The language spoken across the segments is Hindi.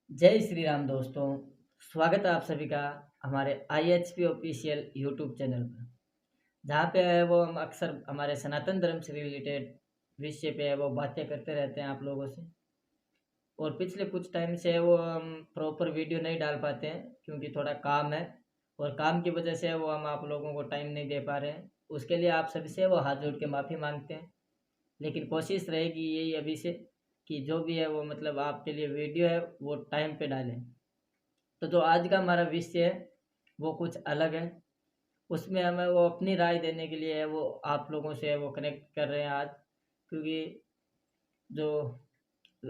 जय श्री राम दोस्तों। स्वागत है आप सभी का हमारे IHP ऑफिशियल यूट्यूब चैनल पर, जहाँ पे है वो हम अक्सर हमारे सनातन धर्म से रिलेटेड विषय पे है वो बातें करते रहते हैं आप लोगों से। और पिछले कुछ टाइम से है वो हम प्रॉपर वीडियो नहीं डाल पाते हैं क्योंकि थोड़ा काम है, और काम की वजह से वो हम आप लोगों को टाइम नहीं दे पा रहे हैं। उसके लिए आप सभी से वो हाथ जोड़ के माफ़ी मांगते हैं। लेकिन कोशिश रहेगी यही अभी से कि जो भी है वो मतलब आपके लिए वीडियो है वो टाइम पे डालें। तो जो आज का हमारा विषय है वो कुछ अलग है। उसमें हमें वो अपनी राय देने के लिए है वो आप लोगों से है वो कनेक्ट कर रहे हैं आज, क्योंकि जो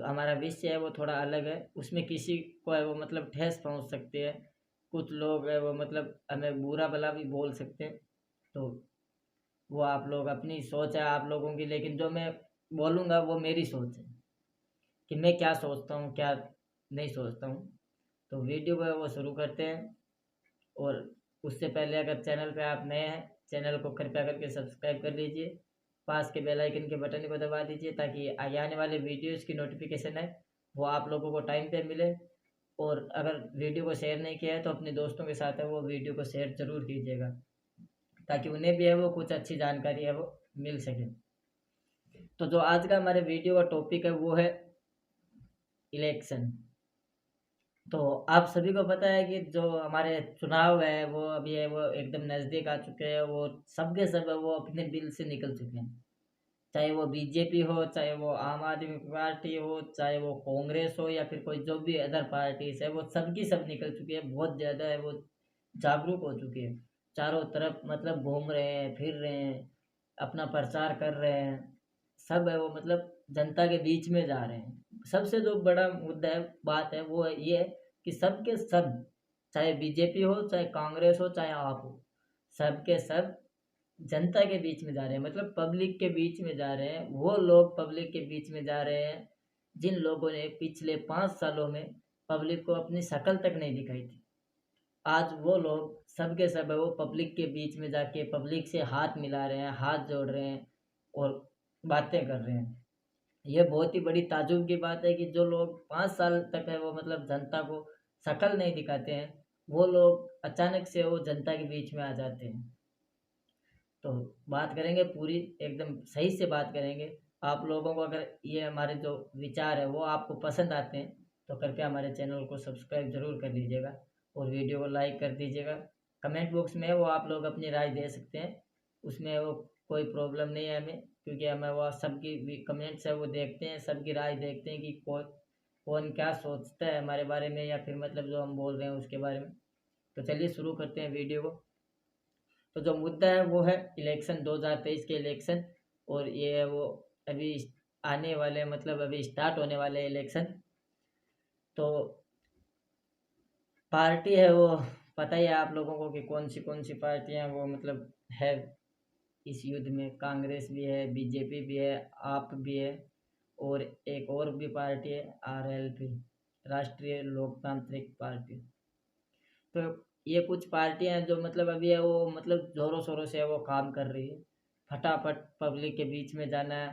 हमारा विषय है वो थोड़ा अलग है। उसमें किसी को है वो मतलब ठेस पहुंच सकती है। कुछ लोग है वो मतलब हमें बुरा भला भी बोल सकते हैं। तो वो आप लोग अपनी सोच है आप लोगों की, लेकिन जो मैं बोलूँगा वो मेरी सोच है कि मैं क्या सोचता हूँ क्या नहीं सोचता हूँ। तो वीडियो को है वो शुरू करते हैं। और उससे पहले अगर चैनल पे आप नए हैं, चैनल को कृपया करके सब्सक्राइब कर लीजिए। पास के बेल आइकन के बटन को दबा दीजिए ताकि आगे आने वाले वीडियोस की नोटिफिकेशन है वो आप लोगों को टाइम पे मिले। और अगर वीडियो को शेयर नहीं किया है तो अपने दोस्तों के साथ है वो वीडियो को शेयर जरूर कीजिएगा ताकि उन्हें भी है वो कुछ अच्छी जानकारी है वो मिल सके। तो जो आज का हमारे वीडियो का टॉपिक है वो है इलेक्शन। तो आप सभी को पता है कि जो हमारे चुनाव है वो अभी है वो एकदम नज़दीक आ चुके हैं। वो सब के सब है वो अपने बिल से निकल चुके हैं, चाहे वो बीजेपी हो, चाहे वो आम आदमी पार्टी हो, चाहे वो कांग्रेस हो, या फिर कोई जो भी अदर पार्टीज है वो सबकी सब निकल चुकी है। बहुत ज़्यादा है वो जागरूक हो चुकी है। चारों तरफ मतलब घूम रहे हैं, फिर रहे हैं, अपना प्रचार कर रहे हैं। सब है वो मतलब जनता के बीच में जा रहे हैं। सबसे जो बड़ा मुद्दा है बात है वो है ये है कि सबके सब, चाहे बीजेपी हो, चाहे कांग्रेस हो, चाहे आप हो, सबके सब जनता के बीच में जा रहे हैं। मतलब पब्लिक के बीच में जा रहे हैं। वो लोग पब्लिक के बीच में जा रहे हैं जिन लोगों ने पिछले 5 सालों में पब्लिक को अपनी शक्ल तक नहीं दिखाई थी। आज वो लोग सब के सब है वो पब्लिक के बीच में जाके पब्लिक से हाथ मिला रहे हैं, हाथ जोड़ रहे हैं और बातें कर रहे हैं। ये बहुत ही बड़ी ताज्जुब की बात है कि जो लोग 5 साल तक है वो मतलब जनता को शक्ल नहीं दिखाते हैं, वो लोग अचानक से वो जनता के बीच में आ जाते हैं। तो बात करेंगे पूरी एकदम सही से बात करेंगे। आप लोगों को अगर ये हमारे जो विचार है वो आपको पसंद आते हैं तो कृपया हमारे चैनल को सब्सक्राइब जरूर कर लीजिएगा और वीडियो को लाइक कर दीजिएगा। कमेंट बॉक्स में वो आप लोग अपनी राय दे सकते हैं, उसमें वो कोई प्रॉब्लम नहीं है हमें, क्योंकि हमें वो सबकी कमेंट्स है वो देखते हैं, सबकी राय देखते हैं कि कौन कौन क्या सोचता है हमारे बारे में या फिर मतलब जो हम बोल रहे हैं उसके बारे में। तो चलिए शुरू करते हैं वीडियो को। तो जो मुद्दा है वो है इलेक्शन, 2023 के इलेक्शन। और ये है वो अभी आने वाले मतलब अभी स्टार्ट होने वाले इलेक्शन। तो पार्टी है वो पता ही है आप लोगों को कि कौन सी पार्टियां वो मतलब है इस युद्ध में। कांग्रेस भी है, बीजेपी भी है, आप भी है, और एक और भी पार्टी है RLP, राष्ट्रीय लोकतांत्रिक पार्टी। तो ये कुछ पार्टियां हैं जो मतलब अभी है वो मतलब जोरों शोरों से है वो काम कर रही है। फटाफट पब्लिक के बीच में जाना,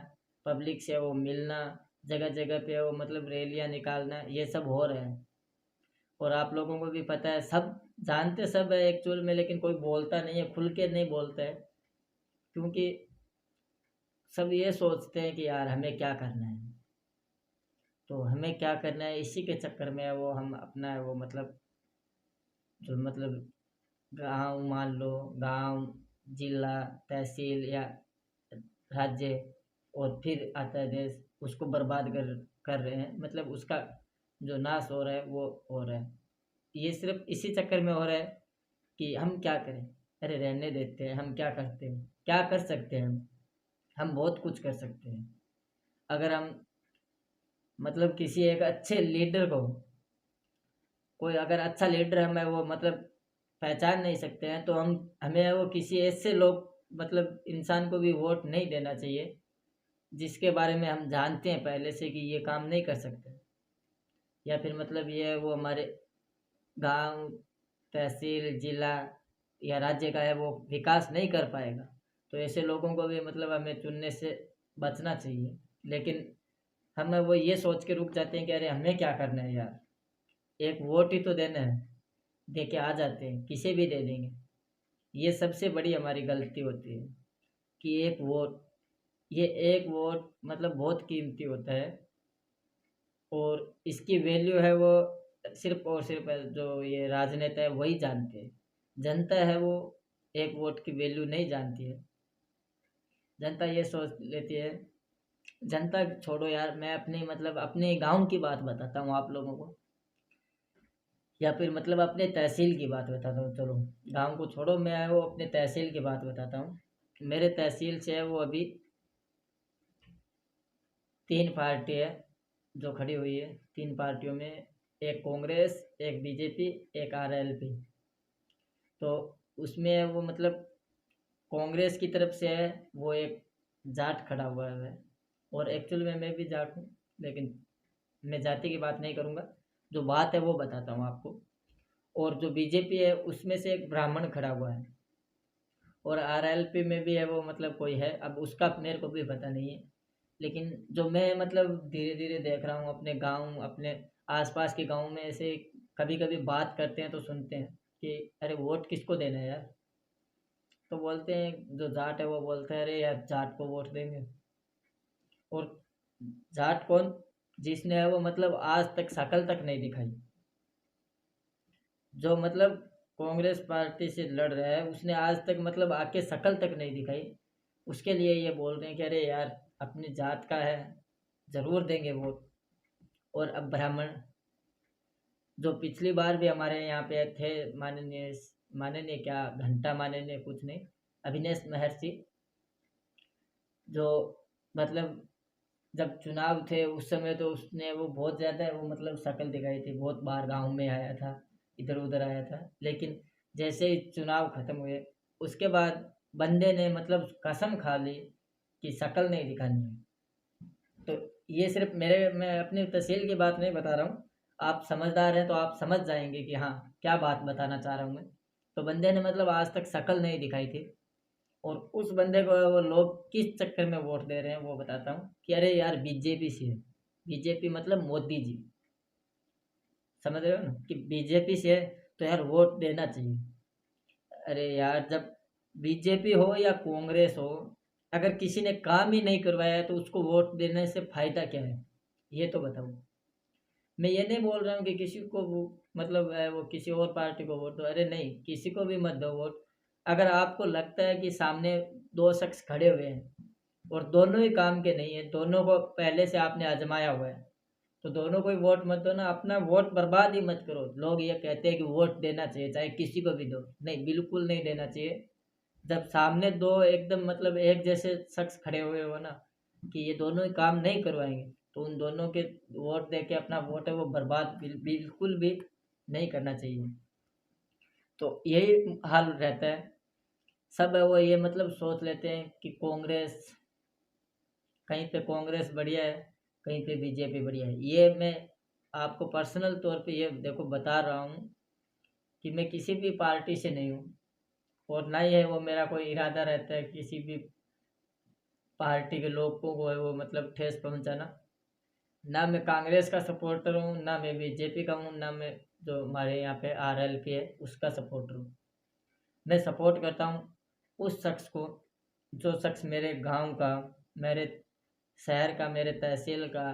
पब्लिक से वो मिलना, जगह जगह पे वो मतलब रैलियां निकालना, ये सब हो रहा है। और आप लोगों को भी पता है, सब जानते सब है एक्चुअल में, लेकिन कोई बोलता नहीं है, खुल के नहीं बोलता है, क्योंकि सब ये सोचते हैं कि यार हमें क्या करना है। तो हमें क्या करना है इसी के चक्कर में है वो हम अपना है वो मतलब जो मतलब गाँव मान लो, गाँव, जिला, तहसील या राज्य, और फिर आता है देश, उसको बर्बाद कर कर रहे हैं। मतलब उसका जो नाश हो रहा है वो हो रहा है। ये सिर्फ इसी चक्कर में हो रहा है कि हम क्या करें। अरे रहने देते हैं, हम क्या करते हैं, क्या कर सकते हैं हम बहुत कुछ कर सकते हैं। अगर हम मतलब किसी एक अच्छे लीडर को, कोई अगर अच्छा लीडर हमें वो मतलब पहचान नहीं सकते हैं तो हम हमें वो किसी ऐसे लोग मतलब इंसान को भी वोट नहीं देना चाहिए जिसके बारे में हम जानते हैं पहले से कि ये काम नहीं कर सकते, या फिर मतलब ये है वो हमारे गांव, तहसील, जिला या राज्य का है वो विकास नहीं कर पाएगा। तो ऐसे लोगों को भी मतलब हमें चुनने से बचना चाहिए। लेकिन हम वो ये सोच के रुक जाते हैं कि अरे हमें क्या करना है यार, एक वोट ही तो देना है, दे के आ जाते हैं, किसे भी दे देंगे। ये सबसे बड़ी हमारी गलती होती है कि एक वोट, ये एक वोट मतलब बहुत कीमती होता है और इसकी वैल्यू है वो सिर्फ और सिर्फ जो ये राजनेता है वही जानते हैं। जनता है वो एक वोट की वैल्यू नहीं जानती है। जनता ये सोच लेती है, जनता छोड़ो यार, मैं अपने मतलब अपने गांव की बात बताता हूँ आप लोगों को, या फिर मतलब अपने तहसील की बात बताता हूँ। चलो गांव को छोड़ो, मैं वो अपने तहसील की बात बताता हूँ। मेरे तहसील से है वो अभी 3 पार्टी है जो खड़ी हुई है। 3 पार्टियों में एक कांग्रेस, एक बीजेपी, एक आरएलपी। तो उसमें वो मतलब कांग्रेस की तरफ से है वो एक जाट खड़ा हुआ है, और एक्चुअल में मैं भी जाट हूँ, लेकिन मैं जाति की बात नहीं करूँगा, जो बात है वो बताता हूँ आपको। और जो बीजेपी है उसमें से एक ब्राह्मण खड़ा हुआ है, और आरएलपी में भी है वो मतलब कोई है, अब उसका मेरे को भी पता नहीं है। लेकिन जो मैं मतलब धीरे धीरे देख रहा हूँ अपने गांव, अपने आसपास के गांव में ऐसे कभी कभी बात करते हैं तो सुनते हैं कि अरे वोट किसको देना है यार। तो बोलते हैं जो जाट है वो बोलते हैं अरे यार जाट को वोट देंगे। और जाट कौन, जिसने है वो मतलब आज तक शकल तक नहीं दिखाई, जो मतलब कांग्रेस पार्टी से लड़ रहा है उसने आज तक मतलब आके शकल तक नहीं दिखाई, उसके लिए ये बोल रहे हैं कि अरे यार अपनी जात का है, जरूर देंगे वोट। और अब ब्राह्मण, जो पिछली बार भी हमारे यहाँ पे थे, माननीय, माननीय क्या घंटा माननीय कुछ नहीं, अभिनेश महर्षि, जो मतलब जब चुनाव थे उस समय तो उसने वो बहुत ज़्यादा वो मतलब शक्ल दिखाई थी, बहुत बार गांव में आया था, इधर उधर आया था। लेकिन जैसे ही चुनाव खत्म हुए उसके बाद बंदे ने मतलब कसम खा ली कि शक्ल नहीं दिखानी है। तो ये सिर्फ मेरे, मैं अपनी तहसील की बात नहीं बता रहा हूँ, आप समझदार हैं तो आप समझ जाएंगे कि हाँ क्या बात बताना चाह रहा हूँ मैं। तो बंदे ने मतलब आज तक शक्ल नहीं दिखाई थी, और उस बंदे को वो लोग किस चक्कर में वोट दे रहे हैं वो बताता हूँ कि अरे यार बीजेपी से है, बीजेपी मतलब मोदी जी, समझ रहे हो ना कि बीजेपी से है तो यार वोट देना चाहिए। अरे यार जब बीजेपी हो या कांग्रेस हो, अगर किसी ने काम ही नहीं करवाया है तो उसको वोट देने से फायदा क्या है, ये तो बताओ। मैं ये नहीं बोल रहा हूँ कि किसी को वो मतलब वो किसी और पार्टी को वोट दो, अरे नहीं किसी को भी मत दो वोट। अगर आपको लगता है कि सामने दो शख्स खड़े हुए हैं और दोनों ही काम के नहीं है, दोनों को पहले से आपने आजमाया हुआ है, तो दोनों को ही वोट मत दो ना, अपना वोट बर्बाद ही मत करो। लोग ये कहते हैं कि वोट देना चाहिए चाहे किसी को भी दो, नहीं बिल्कुल नहीं देना चाहिए। जब सामने दो एकदम मतलब एक जैसे शख्स खड़े हुए हो ना कि ये दोनों ही काम नहीं करवाएंगे, तो उन दोनों के वोट दे के अपना वोट है वो बर्बाद बिल्कुल भी नहीं करना चाहिए। तो यही हाल रहता है। सब है वो ये मतलब सोच लेते हैं कि कांग्रेस, कहीं पे कांग्रेस बढ़िया है, कहीं पे बीजेपी बढ़िया है। ये मैं आपको पर्सनल तौर पे ये देखो बता रहा हूँ कि मैं किसी भी पार्टी से नहीं हूँ, और ना ही है वो मेरा कोई इरादा रहता है किसी भी पार्टी के लोगों को है वो मतलब ठेस पहुंचाना। ना मैं कांग्रेस का सपोर्टर हूँ, ना मैं बीजेपी का हूँ, ना मैं जो हमारे यहाँ पे आरएलपी है उसका सपोर्टर हूँ। मैं सपोर्ट करता हूँ उस शख्स को जो शख्स मेरे गांव का, मेरे शहर का, मेरे तहसील का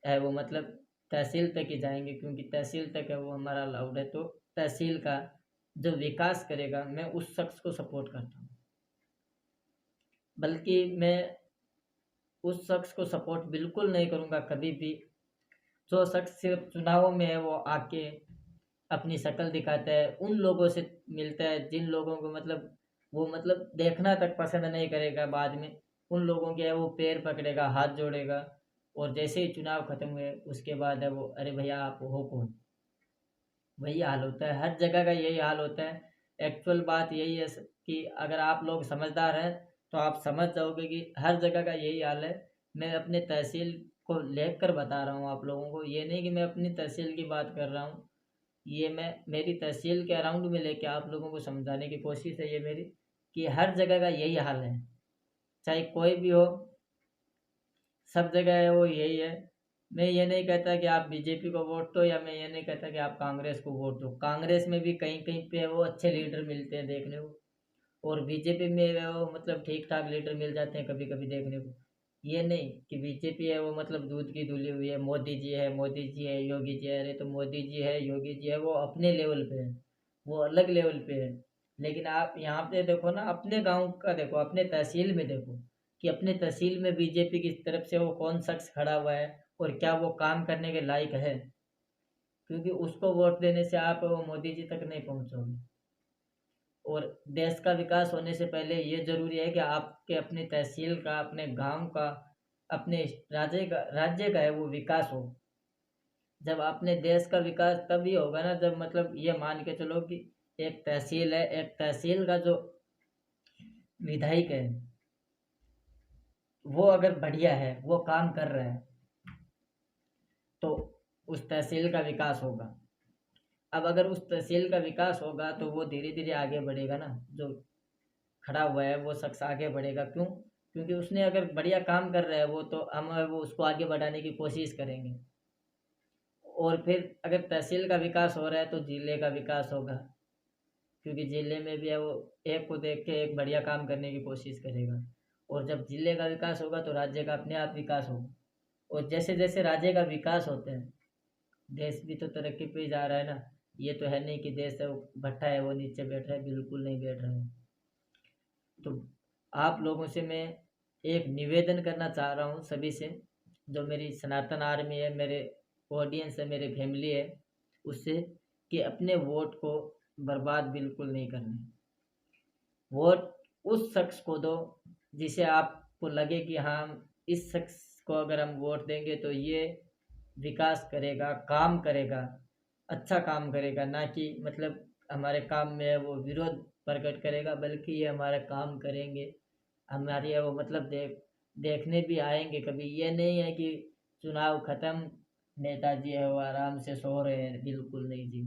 है वो मतलब तहसील तक ही जाएंगे क्योंकि तहसील तक है वो हमारा अलाउड है। तो तहसील का जो विकास करेगा मैं उस शख्स को सपोर्ट करता हूँ। बल्कि मैं उस शख्स को सपोर्ट बिल्कुल नहीं करूँगा कभी भी जो शख्स सिर्फ चुनावों में है वो आके अपनी शक्ल दिखाता है, उन लोगों से मिलता है जिन लोगों को मतलब वो मतलब देखना तक पसंद नहीं करेगा। बाद में उन लोगों के है वो पैर पकड़ेगा, हाथ जोड़ेगा, और जैसे ही चुनाव खत्म हुए उसके बाद है वो अरे भैया आप हो कौन। वही हाल होता है, हर जगह का यही हाल होता है। एक्चुअल बात यही है कि अगर आप लोग समझदार हैं तो आप समझ जाओगे कि हर जगह का यही हाल है। मैं अपने तहसील को लेकर कर बता रहा हूँ आप लोगों को, ये नहीं कि मैं अपनी तहसील की बात कर रहा हूँ, ये मैं मेरी तहसील के अराउंड में लेके आप लोगों को समझाने की कोशिश है ये मेरी, कि हर जगह का यही हाल है, चाहे कोई भी हो, सब जगह है वो यही है मैं ये नहीं कहता कि आप बीजेपी को वोट दो, या मैं ये नहीं कहता कि आप कांग्रेस को वोट दो। कांग्रेस में भी कहीं कहीं पे वो अच्छे लीडर मिलते हैं देखने को, और बीजेपी में वो मतलब ठीक ठाक लीडर मिल जाते हैं कभी कभी देखने को। ये नहीं कि बीजेपी है वो मतलब दूध की धुली हुई है, मोदी जी है, मोदी जी है, योगी जी है। अरे तो मोदी जी है, योगी जी है, वो अपने लेवल पे है, वो अलग लेवल पे है। लेकिन आप यहाँ पे देखो ना, अपने गांव का देखो, अपने तहसील में देखो कि अपने तहसील में बीजेपी की तरफ से वो कौन शख्स खड़ा हुआ है, और क्या वो काम करने के लायक है। क्योंकि उसको वोट देने से आप वो मोदी जी तक नहीं पहुंचोगे। और देश का विकास होने से पहले ये जरूरी है कि आपके अपनी तहसील का, अपने गांव का, अपने राज्य का है वो विकास हो। जब अपने देश का विकास तभी होगा ना, जब मतलब ये मान के चलो कि एक तहसील है, एक तहसील का जो विधायक है वो अगर बढ़िया है, वो काम कर रहा है, तो उस तहसील का विकास होगा। अब अगर उस तहसील का विकास होगा तो वो धीरे धीरे आगे बढ़ेगा ना, जो खड़ा हुआ है वो शख्स आगे बढ़ेगा। क्यों? क्योंकि उसने अगर बढ़िया काम कर रहा है वो, तो हम वो उसको आगे बढ़ाने की कोशिश करेंगे। और फिर अगर तहसील का विकास हो रहा है तो जिले का विकास होगा, क्योंकि जिले में भी है वो एक को देख के एक बढ़िया काम करने की कोशिश करेगा। और जब जिले का विकास होगा तो राज्य का अपने आप विकास होगा। और जैसे जैसे राज्य का विकास होता है, देश भी तो तरक्की पे ही जा रहा है ना। ये तो है नहीं कि देश है वो भट्टा है, वो नीचे बैठ रहा है, बिल्कुल नहीं बैठ रहा है। तो आप लोगों से मैं एक निवेदन करना चाह रहा हूँ सभी से, जो मेरी सनातन आर्मी है, मेरे ऑडियंस है, मेरे फैमिली है, उससे, कि अपने वोट को बर्बाद बिल्कुल नहीं करना है। वोट उस शख्स को दो जिसे आपको लगे कि हाँ, इस शख्स को अगर हम वोट देंगे तो ये विकास करेगा, काम करेगा, अच्छा काम करेगा। ना कि मतलब हमारे काम में वो विरोध प्रकट करेगा, बल्कि ये हमारा काम करेंगे, हमारी वो मतलब देखने भी आएंगे कभी। ये नहीं है कि चुनाव खत्म, नेताजी है वो आराम से सो रहे हैं, बिल्कुल नहीं जी।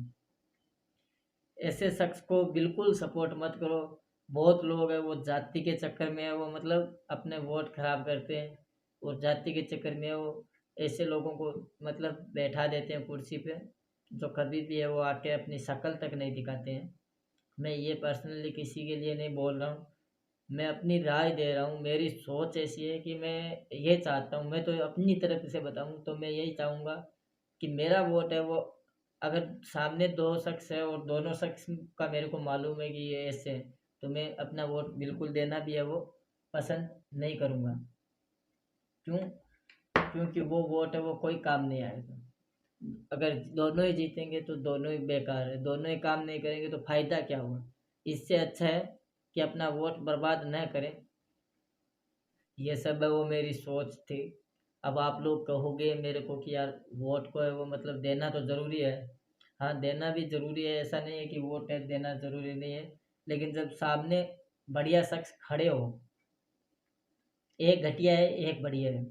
ऐसे शख्स को बिल्कुल सपोर्ट मत करो। बहुत लोग हैं वो जाति के चक्कर में है वो मतलब अपने वोट खराब करते हैं, और जाति के चक्कर में वो ऐसे लोगों को मतलब बैठा देते हैं कुर्सी पे, जो कभी भी है वो आके अपनी शक्ल तक नहीं दिखाते हैं। मैं ये पर्सनली किसी के लिए नहीं बोल रहा हूँ, मैं अपनी राय दे रहा हूँ। मेरी सोच ऐसी है कि मैं ये चाहता हूँ, मैं तो अपनी तरफ से बताऊँ तो मैं यही चाहूँगा कि मेरा वोट है वो, अगर सामने दो शख्स है और दोनों शख्स का मेरे को मालूम है कि ये ऐसे है, तो मैं अपना वोट बिल्कुल देना भी है वो पसंद नहीं करूँगा। क्यों? क्योंकि वो वोट है वो कोई काम नहीं आएगा। अगर दोनों ही जीतेंगे तो दोनों ही बेकार है, दोनों ही काम नहीं करेंगे तो फायदा क्या हुआ। इससे अच्छा है कि अपना वोट बर्बाद न करें। ये सब है वो मेरी सोच थी। अब आप लोग कहोगे मेरे को कि यार वोट को है वो मतलब देना तो ज़रूरी है। हाँ, देना भी ज़रूरी है, ऐसा नहीं है कि वोट है देना ज़रूरी नहीं है। लेकिन जब सामने बढ़िया शख्स खड़े हो, एक घटिया है एक बढ़िया है,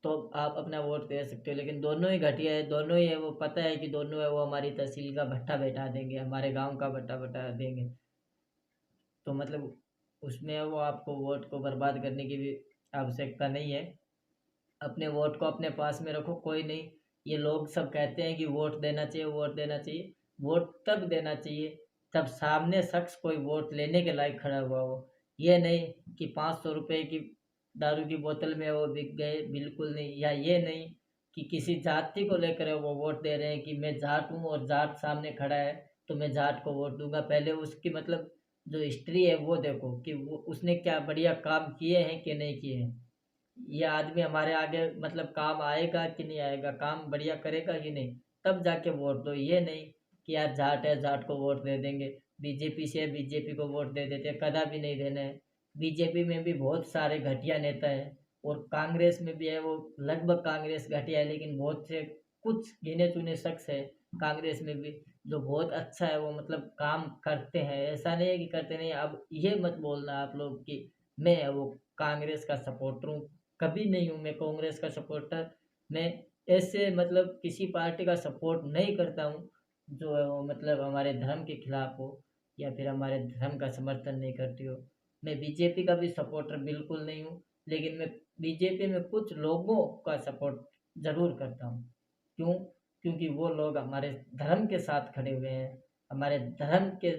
तो आप अपना वोट दे सकते हो। लेकिन दोनों ही घटिया है, दोनों ही है वो पता है कि दोनों है वो हमारी तहसील का भट्टा बैठा देंगे, हमारे गांव का भट्टा बैठा देंगे, तो मतलब उसमें वो आपको वोट को बर्बाद करने की भी आवश्यकता नहीं है। अपने वोट को अपने पास में रखो, कोई नहीं। ये लोग सब कहते हैं कि वोट देना चाहिए, वोट देना चाहिए। वोट तब देना चाहिए जब सामने शख्स कोई वोट लेने के लायक खड़ा हुआ हो। ये नहीं कि 500 रुपए की दारू की बोतल में वो बिक गए, बिल्कुल नहीं। या ये नहीं कि किसी जाति को लेकर वो वोट दे रहे हैं कि मैं जाट हूँ और जाट सामने खड़ा है तो मैं जाट को वोट दूंगा। पहले उसकी मतलब जो हिस्ट्री है वो देखो कि वो उसने क्या बढ़िया काम किए हैं कि नहीं किए हैं। ये आदमी हमारे आगे मतलब काम आएगा कि नहीं आएगा, काम बढ़िया करेगा कि नहीं, तब जाके वोट दो। ये नहीं कि यार जाट है जाट को वोट दे देंगे, बीजेपी से है बीजेपी को वोट दे देते हैं, कदा भी नहीं देना है। बीजेपी में भी बहुत सारे घटिया नेता हैं, और कांग्रेस में भी है वो लगभग कांग्रेस घटिया है, लेकिन बहुत से कुछ गिने चुने शख्स है कांग्रेस में भी जो बहुत अच्छा है वो मतलब काम करते हैं। ऐसा नहीं है कि करते नहीं। अब ये मत बोलना आप लोग कि मैं वो कांग्रेस का सपोर्टर हूँ, कभी नहीं हूँ मैं कांग्रेस का सपोर्टर। मैं ऐसे मतलब किसी पार्टी का सपोर्ट नहीं करता हूँ जो है वो मतलब हमारे धर्म के खिलाफ हो, या फिर हमारे धर्म का समर्थन नहीं करती हो। मैं बीजेपी का भी सपोर्टर बिल्कुल नहीं हूँ, लेकिन मैं बीजेपी में कुछ लोगों का सपोर्ट ज़रूर करता हूँ। क्यों? क्योंकि वो लोग हमारे धर्म के साथ खड़े हुए हैं। हमारे धर्म के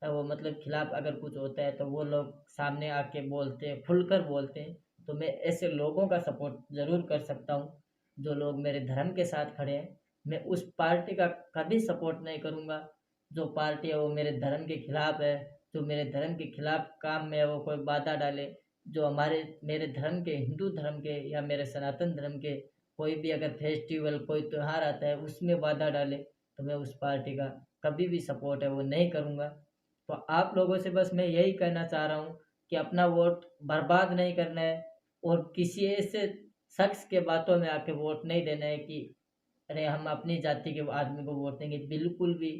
वो मतलब खिलाफ अगर कुछ होता है तो वो लोग सामने आके बोलते हैं, खुलकर बोलते हैं। तो मैं ऐसे लोगों का सपोर्ट ज़रूर कर सकता हूँ, जो लोग मेरे धर्म के साथ खड़े हैं। मैं उस पार्टी का कभी सपोर्ट नहीं करूँगा, जो पार्टी है वो मेरे धर्म के खिलाफ है, जो मेरे धर्म के खिलाफ काम में है वो कोई बाधा डाले, जो हमारे मेरे धर्म के, हिंदू धर्म के या मेरे सनातन धर्म के कोई भी अगर फेस्टिवल, कोई त्योहार आता है उसमें बाधा डाले, तो मैं उस पार्टी का कभी भी सपोर्ट है वो नहीं करूँगा। तो आप लोगों से बस मैं यही कहना चाह रहा हूँ कि अपना वोट बर्बाद नहीं करना है और किसी ऐसे शख्स के बातों में आके वोट नहीं देना है कि अरे हम अपनी जाति के आदमी को वोट देंगे, बिल्कुल भी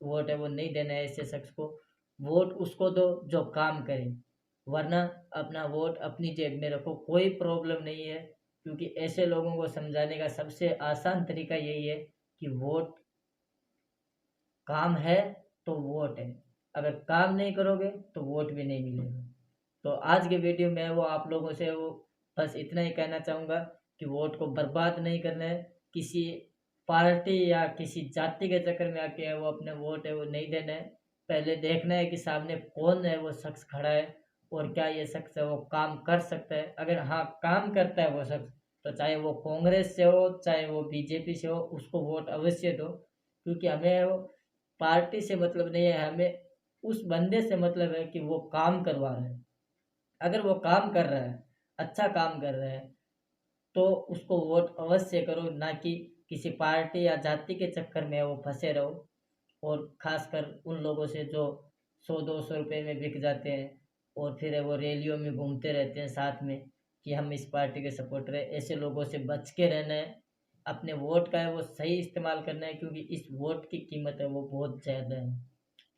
वोट है वो नहीं देना है ऐसे शख्स को। वोट उसको दो जो काम करे, वरना अपना वोट अपनी जेब में रखो, कोई प्रॉब्लम नहीं है। क्योंकि ऐसे लोगों को समझाने का सबसे आसान तरीका यही है कि वोट काम है तो वोट है, अगर काम नहीं करोगे तो वोट भी नहीं मिलेगा। तो आज के वीडियो में वो आप लोगों से वो बस इतना ही कहना चाहूँगा कि वोट को बर्बाद नहीं करना है, किसी पार्टी या किसी जाति के चक्कर में आके वो अपने वोट है वो नहीं देना है। पहले देखना है कि सामने कौन है वो शख्स खड़ा है और क्या ये शख्स है वो काम कर सकता है। अगर हाँ काम करता है वो शख्स, तो चाहे वो कांग्रेस से हो चाहे वो बीजेपी से हो, उसको वोट अवश्य दो। क्योंकि हमें वो पार्टी से मतलब नहीं है, हमें उस बंदे से मतलब है कि वो काम करवा रहा है। अगर वो काम कर रहा है, अच्छा काम कर रहा है, तो उसको वोट अवश्य करो, ना कि किसी पार्टी या जाति के चक्कर में वो फंसे रहो। और खासकर उन लोगों से जो 100-200 रुपए में बिक जाते हैं और फिर वो रैलियों में घूमते रहते हैं साथ में कि हम इस पार्टी के सपोर्टर हैं, ऐसे लोगों से बच के रहना है। अपने वोट का है वो सही इस्तेमाल करना है, क्योंकि इस वोट की कीमत है वो बहुत ज़्यादा है।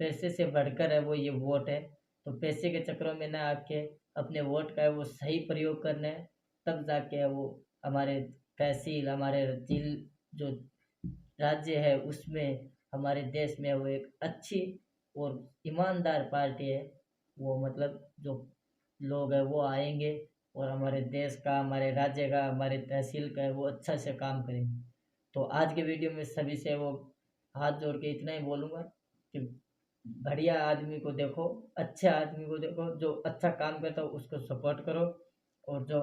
पैसे से बढ़कर है वो ये वोट है। तो पैसे के चक्करों में ना आके अपने वोट का है वो सही प्रयोग करना है, तब जाके है वो हमारे तहसील, हमारे जिल जो राज्य है उसमें, हमारे देश में वो एक अच्छी और ईमानदार पार्टी है। वो मतलब जो लोग हैं वो आएँगे और हमारे देश का, हमारे राज्य का, हमारे तहसील का है वो अच्छा से काम करेंगे। तो आज के वीडियो में सभी से वो हाथ जोड़ के इतना ही बोलूँगा कि बढ़िया आदमी को देखो, अच्छे आदमी को देखो, जो अच्छा काम करता हो उसको सपोर्ट करो। और जो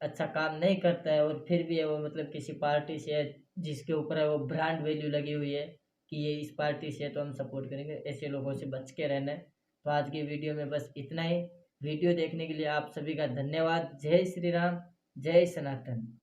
अच्छा काम नहीं करता है और फिर भी है वो मतलब किसी पार्टी से है जिसके ऊपर है वो ब्रांड वैल्यू लगी हुई है कि ये इस पार्टी से है तो हम सपोर्ट करेंगे, ऐसे लोगों से बच के रहना है। तो आज की वीडियो में बस इतना ही। वीडियो देखने के लिए आप सभी का धन्यवाद। जय श्री राम, जय सनातन।